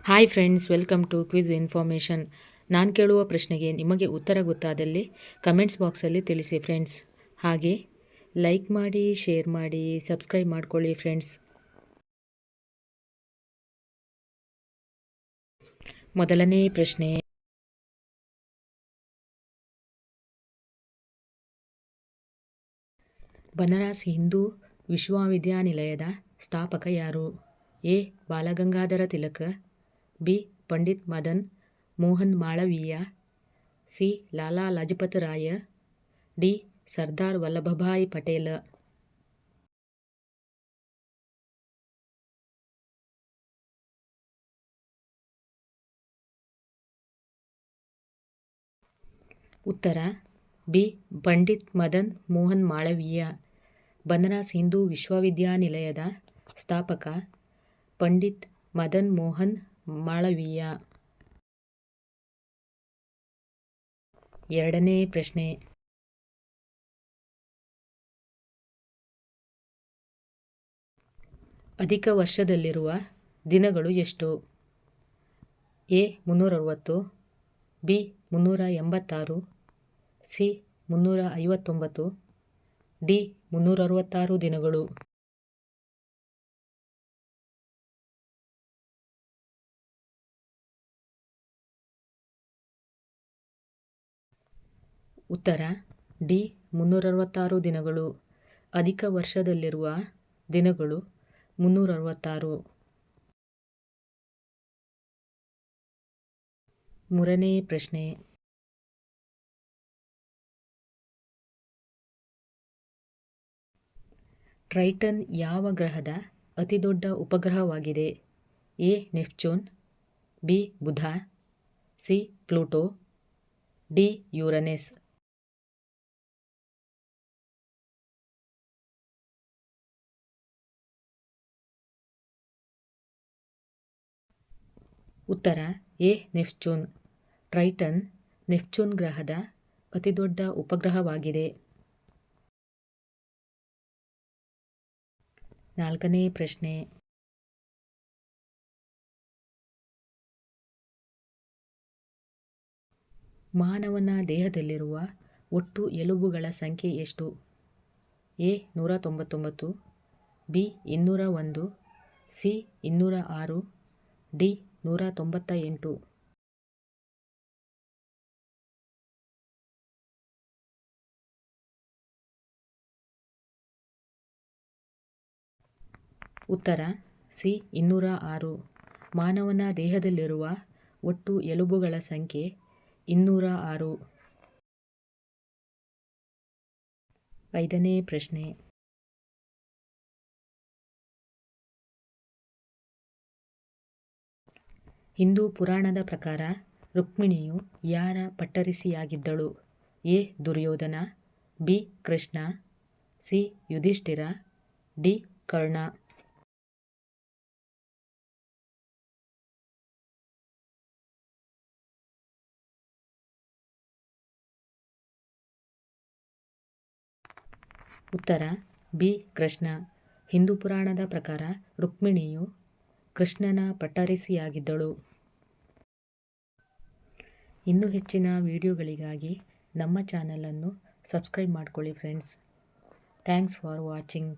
Hi friends, welcome to quiz information. ನಾನು ಕೇಳುವ ಪ್ರಶ್ನೆಗೆ ನಿಮಗೆ ಉತ್ತರ ಗೊತ್ತಾದಲ್ಲಿ ಕಮೆಂಟ್ಸ್ ಬಾಕ್ಸಲ್ಲಿ ತಿಳಿಸಿ ಫ್ರೆಂಡ್ಸ್. ಹಾಗೆ ಲೈಕ್ ಮಾಡಿ, ಶೇರ್ ಮಾಡಿ, ಸಬ್ಸ್ಕ್ರೈಬ್ ಮಾಡ್ಕೊಳ್ಳಿ ಫ್ರೆಂಡ್ಸ್. ಮೊದಲನೇ ಪ್ರಶ್ನೆ, ಬನಾರಸ್ ಹಿಂದೂ ವಿಶ್ವವಿದ್ಯಾನಿಲಯದ ಸ್ಥಾಪಕ ಯಾರು? A. Balagangadhar Tilak, B. Pandit Madan Mohan Malaviya, C. Lala Lajpat Rai, D. Sardar Vallabhbhai Patel. ಉತ್ತರ ಬಿ. ಪಂಡಿತ್ ಮದನ್ ಮೋಹನ್ ಮಾಳವೀಯ. ಬನಾರಸ್ ಹಿಂದೂ ವಿಶ್ವವಿದ್ಯಾನಿಲಯದ ಸ್ಥಾಪಕ ಪಂಡಿತ್ ಮದನ್ ಮೋಹನ್ ಮಾಳವೀಯ. ಎರಡನೇ ಪ್ರಶ್ನೆ, ಅಧಿಕ ವರ್ಷದಲ್ಲಿರುವ ದಿನಗಳು ಎಷ್ಟು? ಎ. 360, ಬಿ. 386, ಸಿ. 359, ಡಿ. 366 ದಿನಗಳು. ಉತ್ತರ ಡಿ. 366 ದಿನಗಳು. ಅಧಿಕ ವರ್ಷದಲ್ಲಿರುವ ದಿನಗಳು 366. ಮೂರನೇ ಪ್ರಶ್ನೆ, ಟ್ರೈಟನ್ ಯಾವ ಗ್ರಹದ ಅತಿದೊಡ್ಡ ಉಪಗ್ರಹವಾಗಿದೆ? ಎ. Neptune, B. ಬುಧ, ಸಿ. Pluto, D. ಯುರೇನಸ್. ಉತ್ತರ ಎ. ನೆಪ್ಚೂನ್. ಟ್ರೈಟನ್ ನೆಪ್ಚೂನ್ ಗ್ರಹದ ಅತಿದೊಡ್ಡ ಉಪಗ್ರಹವಾಗಿದೆ. ನಾಲ್ಕನೇ ಪ್ರಶ್ನೆ, ಮಾನವನ ದೇಹದಲ್ಲಿರುವ ಒಟ್ಟು ಎಲುಬುಗಳ ಸಂಖ್ಯೆ ಎಷ್ಟು? ಎ. 199, ಬಿ. 201, ಸಿ. 206, ಡಿ. 198. ಉತ್ತರ ಸಿ. 206. ಮಾನವನ ದೇಹದಲ್ಲಿರುವ ಒಟ್ಟು ಎಲುಬುಗಳ ಸಂಖ್ಯೆ 206. ಐದನೇ ಪ್ರಶ್ನೆ, ಹಿಂದೂ ಪುರಾಣದ ಪ್ರಕಾರ ರುಕ್ಮಿಣಿಯು ಯಾರ ಪಟ್ಟರಿಸಿಯಾಗಿದ್ದಳು? A. Duryodhana, B. Krishna, C. Yudhishthira, D. Karna. ಉತ್ತರ ಬಿ. ಕೃಷ್ಣ. ಹಿಂದೂ ಪುರಾಣದ ಪ್ರಕಾರ ರುಕ್ಮಿಣಿಯು ಕೃಷ್ಣನ ಪಟ್ಟರಿಸಿಯಾಗಿದ್ದಳು. ಇನ್ನೂ ಹೆಚ್ಚಿನ ವಿಡಿಯೋಗಳಿಗಾಗಿ ನಮ್ಮ ಚಾನಲನ್ನು ಸಬ್ಸ್ಕ್ರೈಬ್ ಮಾಡ್ಕೊಳ್ಳಿ ಫ್ರೆಂಡ್ಸ್. Thanks for watching.